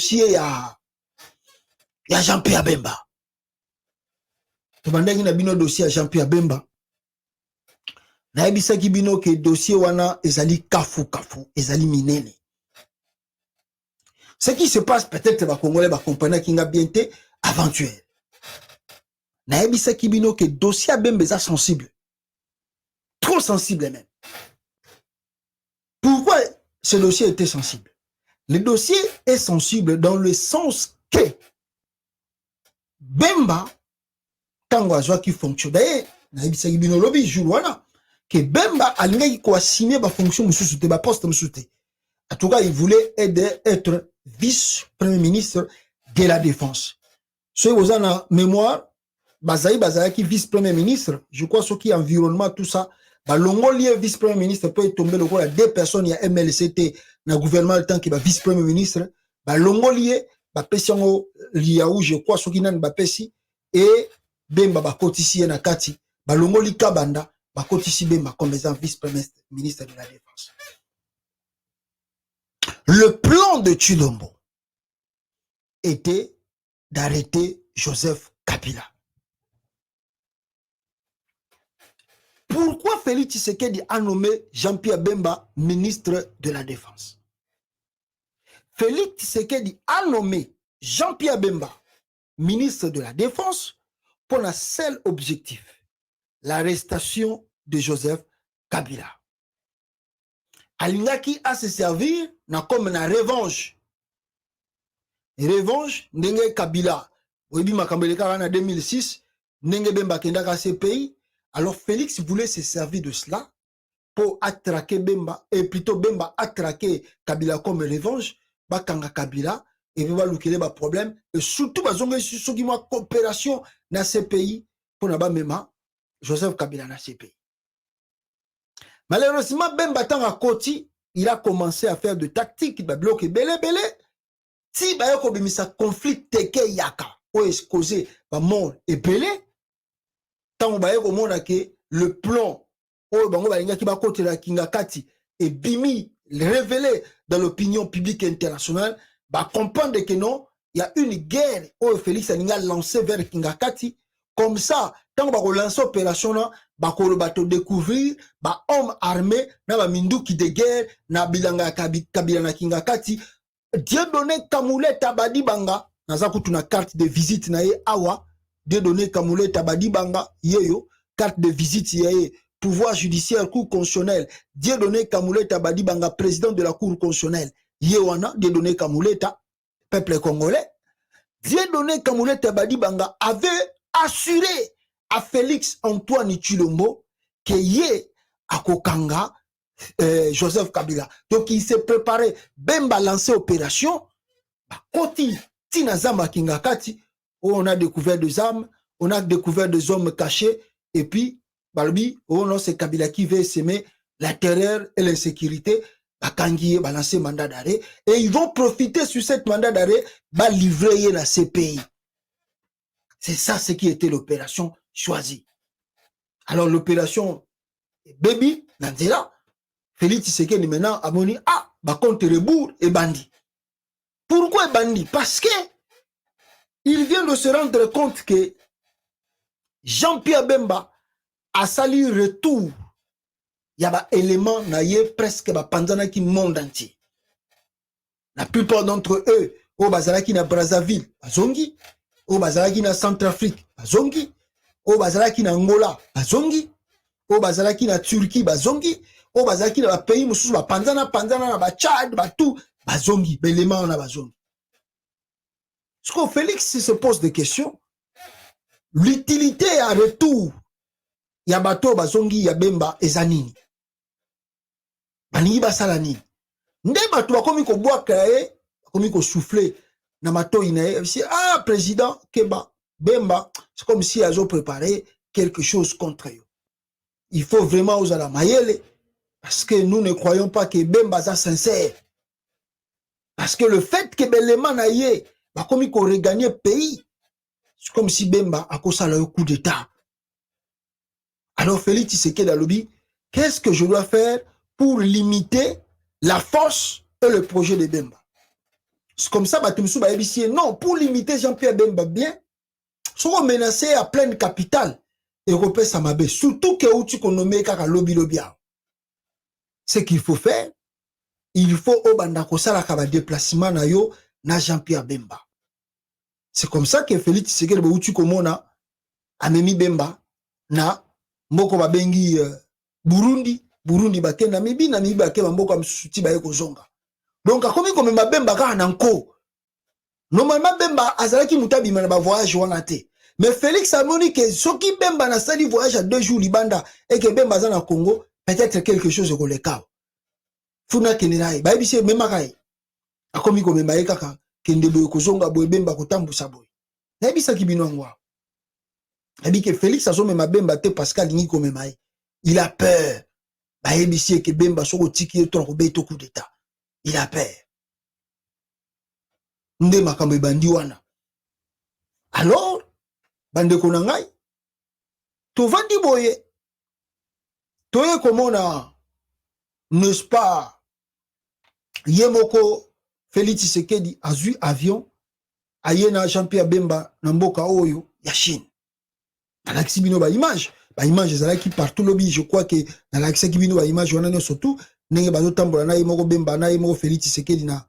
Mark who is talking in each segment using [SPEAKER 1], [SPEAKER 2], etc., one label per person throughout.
[SPEAKER 1] dossier ya Jean-Pierre Bemba. Tobandaki na bino dossier ya Jean-Pierre Bemba. Na ebisaki bino ke dossier wana ezali kafu, ezali minene. Ce qui se passe, peut-être les Congolais va comprendre qu'il y a bien été aventuel. Na ebisaki bino ke dossier Bemba est sensible. Trop sensible même. Pourquoi ce dossier était sensible? Le dossier est sensible dans le sens que Bemba, tango azwa qui fonctionne. D'ailleurs, na ebisaki bino lobby jour wana que Bemba alingaki ko signer ba fonction mususu te ba poste mususu te. En tout cas, il voulait être vice-premier ministre de la Défense. Si vous avez en mémoire, Bazaï qui vice-premier ministre, je crois ce qui est environnement, tout ça, Longo lié vice-premier ministre peut tomber le rôle à deux personnes, il y a MLCT, dans le gouvernement le temps qui va vice-premier ministre, Longo lié, Pessango Liaou, je crois ce qui n'a pas Pessi, et Bemba Bakotisi et Nakati, Longo li Kabanda, Bakotisi Bemba comme vice-premier ministre de la Défense. Le plan de Tshilombo était d'arrêter Joseph Kabila. Pourquoi Félix Tshisekedi a nommé Jean-Pierre Bemba ministre de la Défense? Félix Tshisekedi a nommé Jean-Pierre Bemba ministre de la Défense pour un seul objectif, l'arrestation de Joseph Kabila. Alingaki a se servir na comme na revanche. Revanche, ndenge Kabila. Oyebi makambeleka en 2006, ndenge Bemba kendaka CPI. Alors Félix voulait se servir de cela pour attraquer Bemba, et plutôt Bemba attraquer Kabila comme revanche, bakanga Kabila, et va loukele ba problème, et surtout bazonga sur qui moi coopération na CPI pour naba mema Joseph Kabila na CPI. Malheureusement, Bemba tanga koti, il a commencé à faire de tactiques, il va bloquer belé. Si ba yoko bimisa conflit teke yaka, ou est causé ba mort et belé, tant ba yoko mona ke le plan, ou bango ba linga ki ba kote la kingakati, et bimi, révélé dans l'opinion publique internationale, ba comprendre que non, il y a une guerre, où Félix Aninga lancé vers Kingakati, comme ça, tant qu'on lance l'opération, bah qu'on va découvrir, bah hommes armés, na ba minduki de guerre, na bilanga kabila na Kingakati, Dieu donné Kamule Tabadi Banga, naza kutuna carte de visite na ye awa, Dieu donné Kamule Tabadi Banga, yeyo, carte de visite ye, pouvoir judiciaire, cour constitutionnelle, Dieu donné Kamule Tabadi Banga, président de la cour constitutionnelle, yewana, Dieu donné Kamule Ta, peuple congolais, Dieu donné Kamule Tabadi Banga avait assuré à Félix Antoine Tshilombo que yé à Kokanga Joseph Kabila. Donc il s'est préparé, Bemba lancé opération, Koti Tinazamba Kingakati, où on a découvert des armes, on a découvert des hommes cachés, et puis, Balbi, oh non, c'est Kabila qui veut s'aimer la terreur et l'insécurité, Bakangi balancer mandat d'arrêt, et ils vont profiter sur cette mandat d'arrêt, livrer la CPI. C'est ça ce qui était l'opération choisie. Alors l'opération Baby, Nanzela, Félix Tshisekedi maintenant a dit ah, contre rebours et bandit. Pourquoi bandit? Parce que il vient de se rendre compte que Jean-Pierre Bemba a sali retour. Il y a des éléments presque pendant qui monde entier. La plupart d'entre eux, au Bazalaki na Brazzaville, Bazongi, au Bazalaki na Centrafrique, Bazongi, au Bazalaki na Angola, Bazongi, au Bazalaki na Turquie, Bazongi, au Bazalaki na pays mususu Panzana na Tchad, tout, Bazongi, l'élément na Bazongi. Ce que Félix se pose des questions, l'utilité à retour, il y a bateau Bazongi, il y a Bemba et Zanini. Bani basalani. Nde bato bakomi ko boire kae, bakomi ko souffler na mato inae. Ah président Keba Bemba, c'est comme si ils ont préparé quelque chose contre eux. Il faut vraiment aux la mayele parce que nous ne croyons pas que Bemba est sincère. Parce que le fait que Belema naie bakomi ko regagner pays, c'est comme si Bemba a causé le coup d'état. Alors Félix Tshisekedi a lobby, qu'est-ce que je dois faire pour limiter la force et le projet de Bemba? comme ça, non, pour limiter Jean-Pierre Bemba bien, sont menacés à pleine capitale européenne Samabé, surtout que tu connais kaka lobby. Ce qu'il faut faire, il faut au bandakosala kaba déplacement na yo na Jean-Pierre Bemba. C'est comme ça que Félix Tshisekedi Bouti Komona amemi Bemba na mboko babengi Burundi bake Namibi bake mboko amsuti baye kozonga. Donc akomi comme ma Bemba ka nanko. Normalement Bemba azalaki mutabi na ba voyage wana te. Mais Félix a moni que soki Bemba na sali voyage à 2 jours libanda et que Bemba za na Congo, peut-être quelque chose ko le cas. Funa kenerai ba bise mema kai. Akomi comme ma kaka kende boye kozonga boye Bemba kotambusa boye. Na bisa kibino ngwa. Abi que Félix a ma Bemba te Pascal ni comme mai. Il a peur. Ba bise que Bemba soko tiki to ko beto coup d'état. Il a peur. Nde makambo bandi wana. Alors, bande konangai, to vandi boye, toye komona, n'est-ce pas, Yemoko, Félix Tshisekedi, azui avion, ayena Jean-Pierre Bemba, namboka oyo, Yachine. Dans l'axibino ba image ezalaki partout lobby, je crois que dans l'axibino ba image, on a surtout, nenge bazo tambola na Yemoko Bemba, na Yemoko Félix Tshisekedi na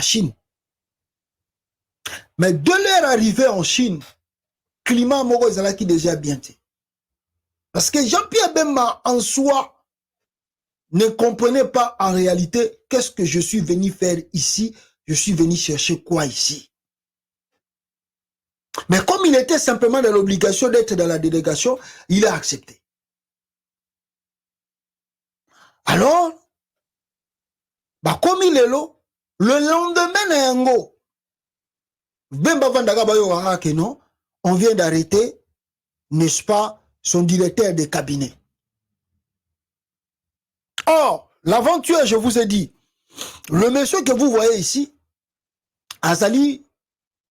[SPEAKER 1] Chine. Mais de leur arrivée en Chine, climat moko ezalaki déjà bien. Parce que Jean-Pierre Bemba en soi ne comprenait pas en réalité qu'est-ce que je suis venu faire ici, je suis venu chercher quoi ici. Mais comme il était simplement dans l'obligation d'être dans la délégation, il a accepté. Alors, bah comme il est là, le lendemain, Bemba Vandaga Bayo que non, on vient d'arrêter, n'est-ce pas, son directeur de cabinet. Or, l'aventure, je vous ai dit, le monsieur que vous voyez ici, Azali,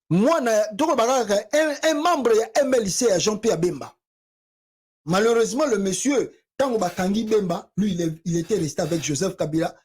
[SPEAKER 1] moi, un membre de MLC à Jean-Pierre Bemba. Malheureusement, le monsieur, tant que Tanguy Bemba, lui, il était resté avec Joseph Kabila,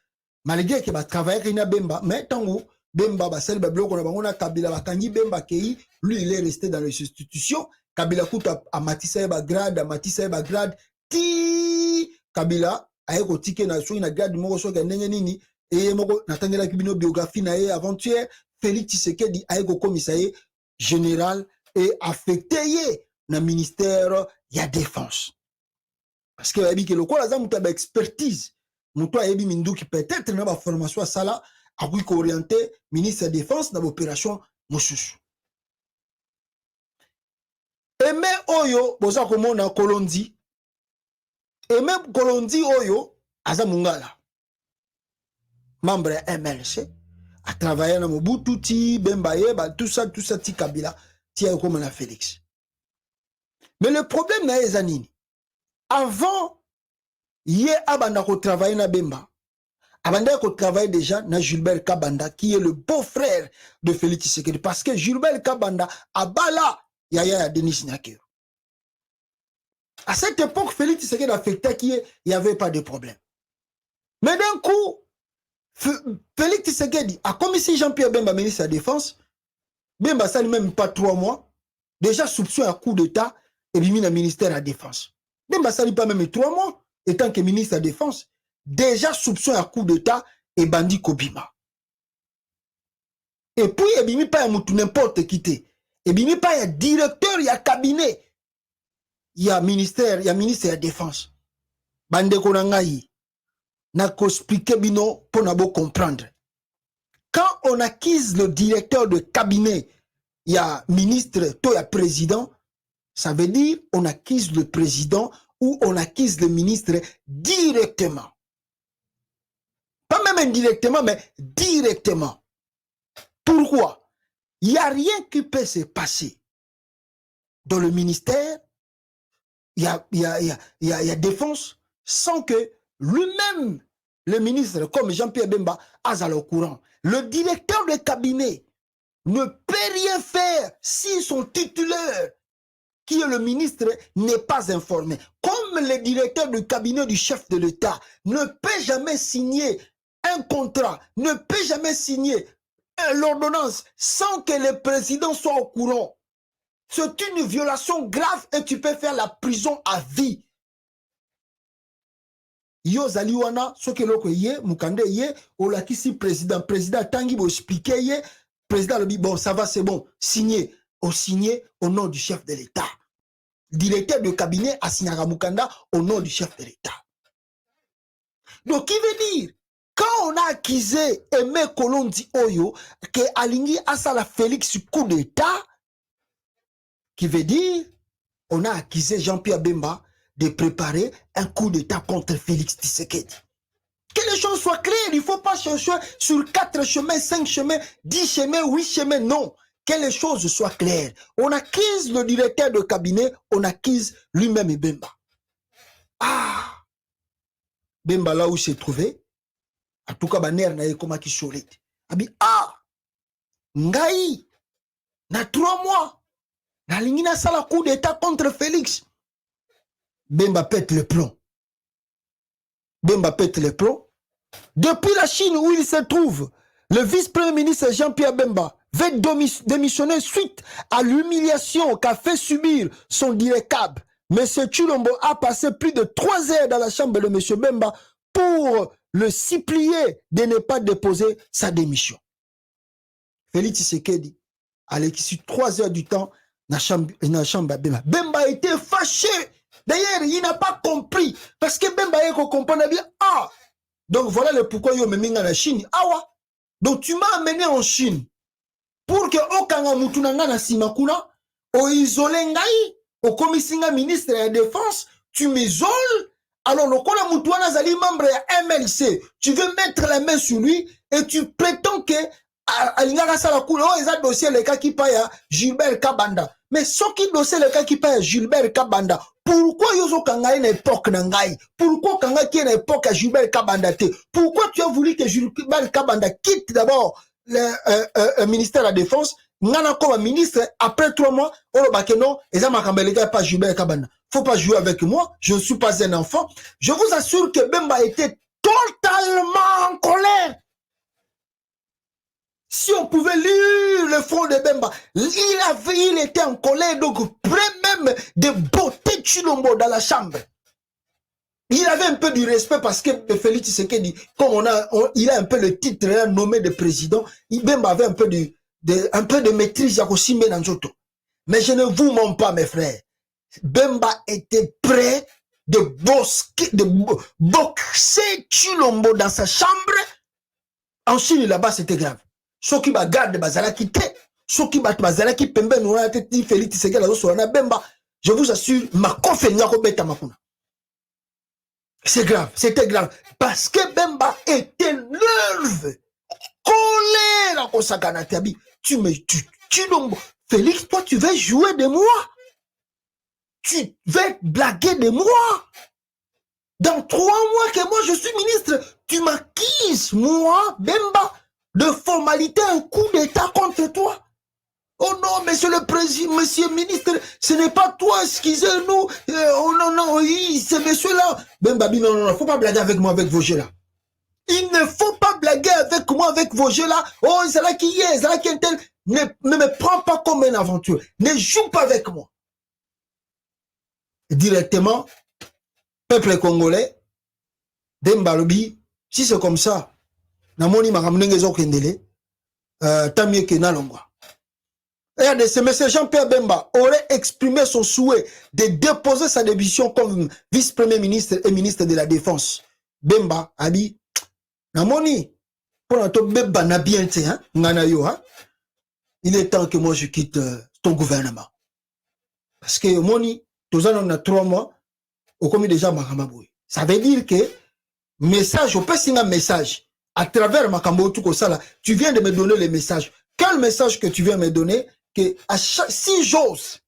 [SPEAKER 1] malgré qu'il a travaillé avec Bemba, mais tant que Bemba, on a Kabila, Tanguy Bemba, lui, il est resté dans les institutions. Kabila Kouta a Matissa Eba grade, ti Kabila, aeko tike na so na grade moko so ndenge nini et moko natangela kibino biographie na ye aventure Félix Tshisekedi aeko commissaire général et affecté na ministère ya défense. Parce que yabi ke lokola za muta ba expertise, muto ayebi minduki peut-être na ba formation à sala a pu orienter ministre de défense dans l'opération mosusu. Aimé Oyo, boza komona Kolondi. Et même Kolondi Oyo, Aza Mungala, membre MLC, a travaillé dans Mobutu, Ti, Bembaye, tout ça, Ti Kabila, Ti comme la Félix. Mais le problème n'est pas Zanini. Avant, Yé Abanda ko travailler na Bemba, Abanda ko travailler déjà na Gilbert Kabanda, qui est le beau-frère de Félix Tshisekedi. Parce que Gilbert Kabanda, a Bala, Yaya Denis Nyakero. À cette époque, Félix Tshisekedi affectait qu'il n'y avait pas de problème. Mais d'un coup, Félix Tshisekedi a comme si Jean-Pierre Bemba ministre de la Défense, Bemba ça même pas 3 mois, déjà soupçon à coup d'État et mis le ministère de la Défense. Bemba ça pas même 3 mois, étant que ministre de la Défense, déjà soupçon à coup d'État et bandit Kobima. Et puis, il n'y a pas n'importe qui. Il n'y a pas un directeur, il y a cabinet. Il y a ministère, il y a ministre de la Défense. Bande konangai. Na ko expliquer bino pour nabo comprendre. Quand on acquise le directeur de cabinet, il y a ministre, toi il y a président, ça veut dire on acquise le président ou on acquise le ministre directement. Pas même indirectement, mais directement. Pourquoi? Il n'y a rien qui peut se passer dans le ministère. Il y a défense sans que lui-même, le ministre, comme Jean-Pierre Bemba, a au courant. Le directeur de cabinet ne peut rien faire si son titulaire, qui est le ministre, n'est pas informé. Comme le directeur du cabinet du chef de l'État ne peut jamais signer un contrat, ne peut jamais signer l'ordonnance sans que le président soit au courant. C'est une violation grave et tu peux faire la prison à vie. Yo zaliwana, ce que l'on ye, Mukande ye, ou la kisi président Tangi bo explique ye, président le dit bon, ça va, c'est bon, signé au nom du chef de l'État. Directeur de cabinet a signé à Mukanda au nom du chef de l'État. Donc, qui veut dire, quand on a accusé Aimé Kolondi Oyo, que Alingi Asala Félix coup d'État, qui veut dire, on a accusé Jean-Pierre Bemba de préparer un coup d'État contre Félix Tshisekedi. Que les choses soient claires, il ne faut pas chercher sur 4 chemins, 5 chemins, 10 chemins, 8 chemins, non. Que les choses soient claires. On accuse le directeur de cabinet, on accuse lui-même et Bemba. Ah! Bemba là où il s'est trouvé, en tout cas, Baner n'a eu comme qui solide. Abi, ah! Ngai! Na 3 mois! Na lingina sala coup d'État contre Félix. Bemba pète le plomb. Bemba pète le plomb. Depuis la Chine où il se trouve, le vice-premier ministre Jean-Pierre Bemba va démissionner suite à l'humiliation qu'a fait subir son directeur. M. Chilombo a passé plus de 3 heures dans la chambre de M. Bemba pour le supplier de ne pas déposer sa démission. Félix Tshisekedi a laissé 3 heures du temps dans la chambre de Bemba. Bemba a été fâché. D'ailleurs, il n'a pas compris. Parce que Bemba a compris bien. Ah! Donc voilà le pourquoi il m'a mis en Chine. Ah ouais. Donc tu m'as amené en Chine pour que Okanga Mutunanga na Simakuna, au isolé ngai, au commissaire ministre de la Défense, tu m'isoles. Alors le Kola Mutuana Zali membre de MLC, tu veux mettre la main sur lui et tu prétends que Alingara Salakula, oh, ils ont dossier le cas qui paye à Gilbert Kabanda. Mais ce qui dossier le cas qui paye à Gilbert Kabanda, pourquoi Yozo Kanga une époque Nangai? Pourquoi Kanga qui est une époque à Gilbert Kabanda? Pourquoi tu as voulu que Gilbert Kabanda quitte d'abord le ministère de la Défense? Nana comme ministre, après 3 mois, on va que non, et ça m'a pas Gilbert Kabanda. Faut pas jouer avec moi, je ne suis pas un enfant. Je vous assure que Bemba était totalement en colère. Si on pouvait lire le front de Bemba, il était en colère, donc près même de botter Chilombo dans la chambre. Il avait un peu du respect parce que Félix Tshisekedi, comme il a un peu le titre nommé de président, Bemba avait un peu de maîtrise à Kosimbe Nanzoto. Mais je ne vous mens pas, mes frères. Bemba était prêt de boxer Chilombo dans sa chambre. En Chine, là-bas, c'était grave. Ceux qui garde bazala qui te, ceux qui battent bazala qui pembe nous a été Félix Tshisekedi la so na Bemba. Je vous assure, ma conférence ko beta makuna. C'est grave, c'était grave parce que Bemba était nerveux, colère à Osakana Tabi. Tu Chilombo, Félix, toi tu veux jouer de moi? Tu veux blaguer de moi? Dans 3 mois que moi je suis ministre, tu m'acquises, moi, Bemba, de formalité, un coup d'État contre toi. Oh non, monsieur le président, monsieur le ministre, ce n'est pas toi, excusez-nous. Oh non, non, oui, c'est monsieur-là. Bemba, non, non, non, faut pas blaguer avec moi avec vos jeux-là. Il ne faut pas blaguer avec moi avec vos jeux-là. Oh, c'est là qui est, c'est là qui est tel. Ne me prends pas comme une aventure. Ne joue pas avec moi. Directement, peuple congolais, Bemba Lobi, si c'est comme ça, Namoni Maramnengezo Kendele, tant mieux que Nalongwa. Regardez, ce monsieur Jean-Pierre Bemba aurait exprimé son souhait de déposer sa démission comme vice-premier ministre et ministre de la Défense. Bemba a dit, Namoni, pour un peu Bemba n'a bien été, hein, il est temps que moi je quitte ton gouvernement. Parce que Moni, tous on a 3 mois, au commis déjà Makamaboué. Ça veut dire que message, on peut signer un message à travers Makambo tout ça là. Tu viens de me donner le message. Quel message que tu viens me donner? Que à chaque, si j'ose,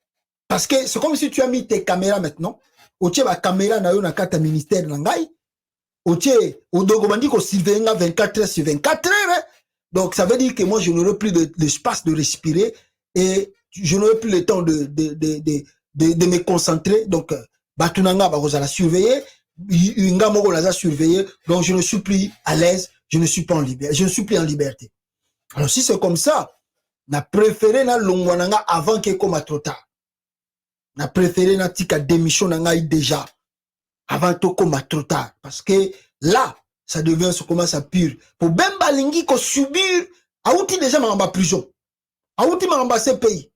[SPEAKER 1] parce que c'est comme si tu as mis tes caméras maintenant, au tient ma caméra na yo na carte ministère nangai, au tient au dogomandi ko surveiller 24 heures sur 24 heures. Donc ça veut dire que moi je n'aurai plus l'espace de respirer et je n'aurai plus le temps de me concentrer. Donc batunanga ba kozala surveiller, inga moko la surveiller. Donc je ne suis plus à l'aise, je ne suis pas en liberté. Je ne suis plus en liberté. Alors si c'est comme ça, na préféré na longwananga avant que comme trop tard. Na préféré na tika démission nanga déjà avant que comme trop tard parce que là ça devient ça commence à pire. Pour Bemba lingi ko subir aouti déjà ma prison. Aouti ma pays.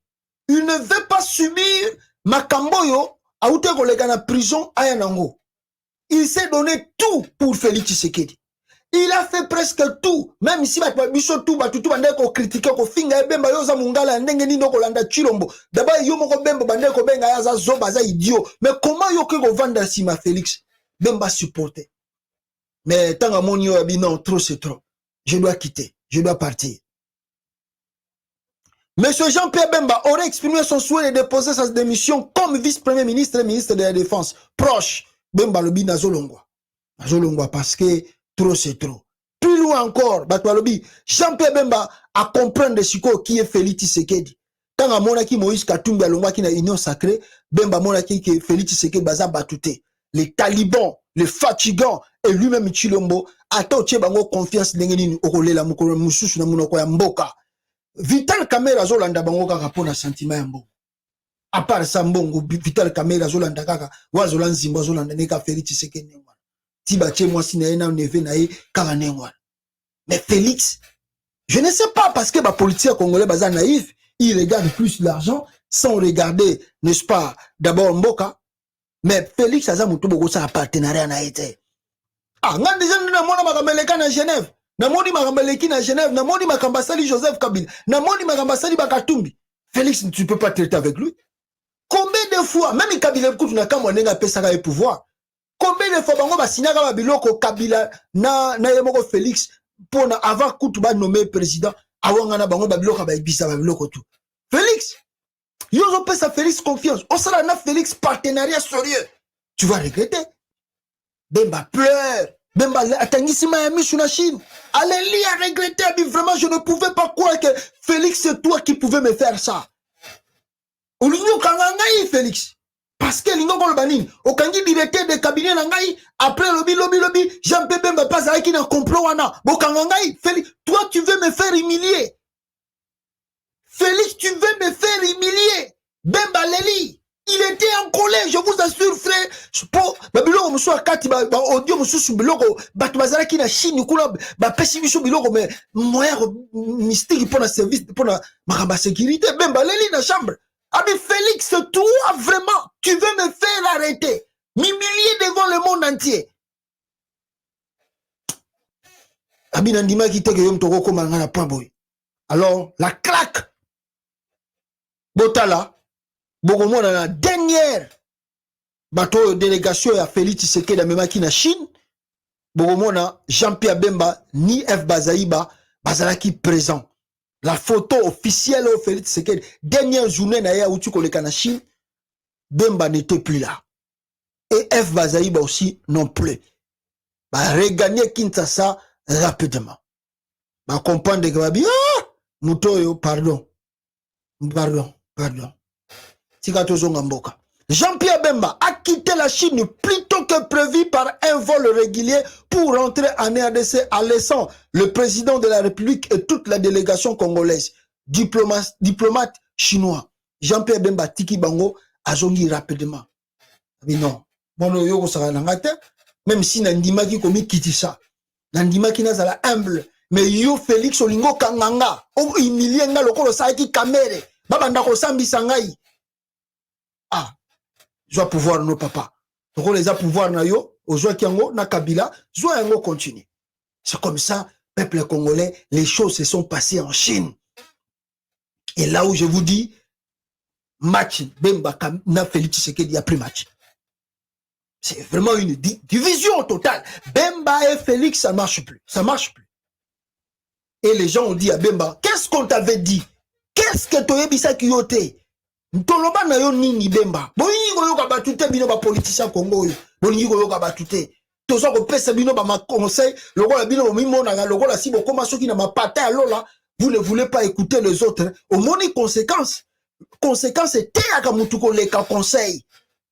[SPEAKER 1] Il ne veut pas subir makamboyo aouti ko lega na prison ayanango. Il s'est donné tout pour Félix Tshisekedi. Il a fait presque tout. Même si tout bande ko critiquer ko finga Bemba yoza mungala ndenge ni ndoko landa Chilombo. D'abord yo moko Bemba bande ko benga yaza zoba za idiot. Mais comment yo ke ko vendre sima Félix Bemba supporter. Mais tant à mon yo abi non trop c'est trop. Je dois quitter, je dois partir. Monsieur Jean-Pierre Bemba aurait exprimé son souhait de déposer sa démission comme vice-premier ministre et ministre de la Défense. Proche, Bemba lobi na zolongwa. Na zolongwa parce que trop c'est trop. Plus loin encore, Batwalobi, Jean-Pierre Bemba a comprendre de Siko qui est Félix Tshisekedi. Quand à monaki Moïse Katumbi alongwa qui na union sacrée, Bemba monaki que Félix Tshisekedi baza batouté. Les talibans, les fatigants et lui-même Chilombo a touché bango confiance d'engeni okolela mukolo mususu na munoko ya mboka. Vital Kamera Zolanda bango kaka pona sentiment ya mbongo. À part ça mbongo Vital Kamera Zolanda kaka wazola nzimba Zolanda neka Félix Tshisekedi ngwana. Tibache moi si na ena neve na ye kaka ngwana. Mais Félix, je ne sais pas parce que les politiciens congolais baza naïfs, ils regardent plus l'argent sans regarder, n'est-ce pas, d'abord Mboka. Mais Félix aza mutu boko sa partenariat na été. Ah, ngan déjà na mona makambaleka na Genève. Na moni makambeleki na Genève, na moni makambasali Joseph Kabila, na moni makambasali Bakatumbi. Félix, tu ne peux pas traiter avec lui. Combien de fois, même Kabila kutu na kamwa nenga pesaka e pouvoir. Combien de fois bango basinaka ba biloko Kabila na yemoko Félix pour avant kutu ba nommé président, awanga na bango ba biloko ba ibisa ba biloko tout. Félix, yo zo pesa Félix confiance. On sera na Félix partenariat sérieux. Tu vas regretter. Bemba pleure. Bemba atangisi Miami sur la Chine. Alléluia, regretter. Mais vraiment, je ne pouvais pas croire que Félix, c'est toi qui pouvais me faire ça. Olingo kangangai, Félix. Parce que l'ingo golbanin. Okangi directeur de cabinet nangai. Après lobby. Jean-Pierre Bemba passe avec un complot wana. Bokangangai, Félix. Toi, tu veux me faire humilier. Félix, tu veux me faire humilier. Bemba Leli. Il était en colère, je vous assure, frère. Pour Babylon, monsieur Akati, audio, monsieur Subiloko, Batubazara qui na Chine, Kula, Pesi Michou Biloko, mais moyen mystique pour la service, pour la sécurité, Bemba Leli na chambre. Ah, mais Félix, toi, vraiment, tu veux me faire arrêter, m'humilier devant le monde entier. Abinandima qui te que toko komanga na point boy. Alors, la claque. Botala. Bogomona la dernière bateau délégation à Félix Tshisekedi à Memaki na Chine. Bogomona Jean-Pierre Bemba ni F Bazaïba Bazalaki présent. La photo officielle au Félix Tshisekedi dernière journée na ya utu koleka na Chine. Bemba n'était plus là. Et F Bazaïba aussi non plus. Ba regagner Kinshasa rapidement. Ba comprendre que babi ah mutoyo pardon. Jean-Pierre Bemba a quitté la Chine plus tôt que prévu par un vol régulier pour rentrer en RDC en laissant le président de la République et toute la délégation congolaise, diplomate chinois. Jean-Pierre Bemba tiki bango a zongi rapidement. Mais non, même si Nandima qui commis quitte ça, Nandima qui n'a pas humble, mais yo Félix Olingo Kanganga, o humilié nga lokolo sa ki kamere, babanda ko sambi sangai. Ah, je dois pouvoir nos papas. Donc on les a pouvoir na yo, aux gens qui ont na Kabila, zo yango continue. C'est comme ça, peuple congolais, les choses se sont passées en Chine. Et là où je vous dis, match Bemba na Félix Tshisekedi a pris match. C'est vraiment une division totale. Bemba et Félix, ça marche plus. Ça marche plus. Et les gens ont dit à Bemba, qu'est-ce qu'on t'avait dit? Qu'est-ce que tu as dit ça qui yote? Toloba na yo nini Bemba. Boningi ko yoka batute bino ba politicien Congo yo. Boningi ko yoka batute. Tozo ko pesa bino ba ma conseil, lokola bino mimona ga lokola si bokoma soki na mapata lola, vous ne voulez pas écouter les autres. Au moni conséquence. Conséquence était à mutuko leka conseil.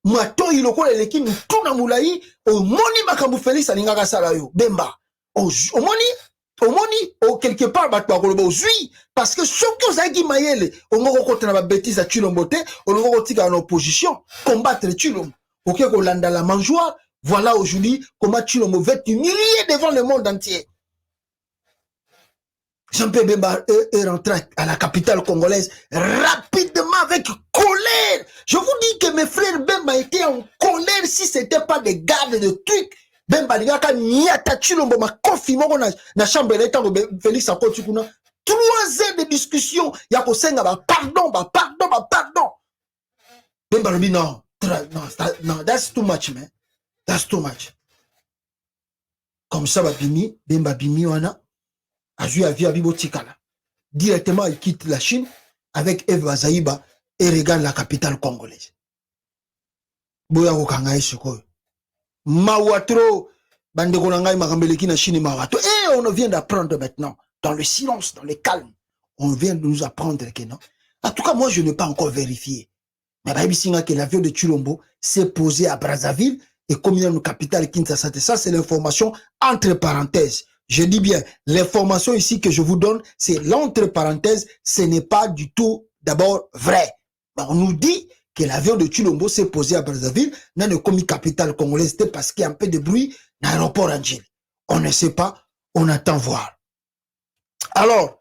[SPEAKER 1] Mato yi lokola leki mutuna mulai, au moni makambu Félix alinga ka sala yo. Bemba. Au moni au moni, au quelque part, oui, parce que ceux qui ont dit Mayele, on va rencontrer la bêtise à Chilombote, on va rencontrer en opposition, combattre Chilombo. Ok, Rolanda la mangeoire, voilà aujourd'hui comment Chilombo va être humilié devant le monde entier. Jean-Pierre Bemba est rentré à la capitale congolaise rapidement avec colère. Je vous dis que mes frères Bemba étaient en colère si ce n'était pas des gardes de trucs. Bemba Ligaka Niata Chilombo m'a confirmé na chambre d'état de Félix Antoine Kuna. 3 heures de discussion. Yako Senga pardon. Bemba Lobi non, that's too much, man. That's too much. Comme ça, Bemba Bimi wana. Directement, il quitte la Chine avec Eve Bazaïba et regarde la capitale congolaise. Boya Kokangaï Soko. Mawatro, Bandegonangaï Marambeleki na Chine Mawato. Et on vient d'apprendre maintenant, dans le silence, dans le calme, on vient de nous apprendre que non. En tout cas, moi, je n'ai pas encore vérifié. Mais que l'avion de Chilombo s'est posé à Brazzaville et comme il y a une capitale Kinshasa. Ça, c'est l'information entre parenthèses. Je dis bien, l'information ici que je vous donne, c'est l'entre parenthèses, ce n'est pas du tout d'abord vrai. On nous dit que l'avion de Chilombo s'est posé à Brazzaville, dans le commis capitale congolaise, c'était parce qu'il y a un peu de bruit dans l'aéroport Angel. On ne sait pas, on attend voir. Alors,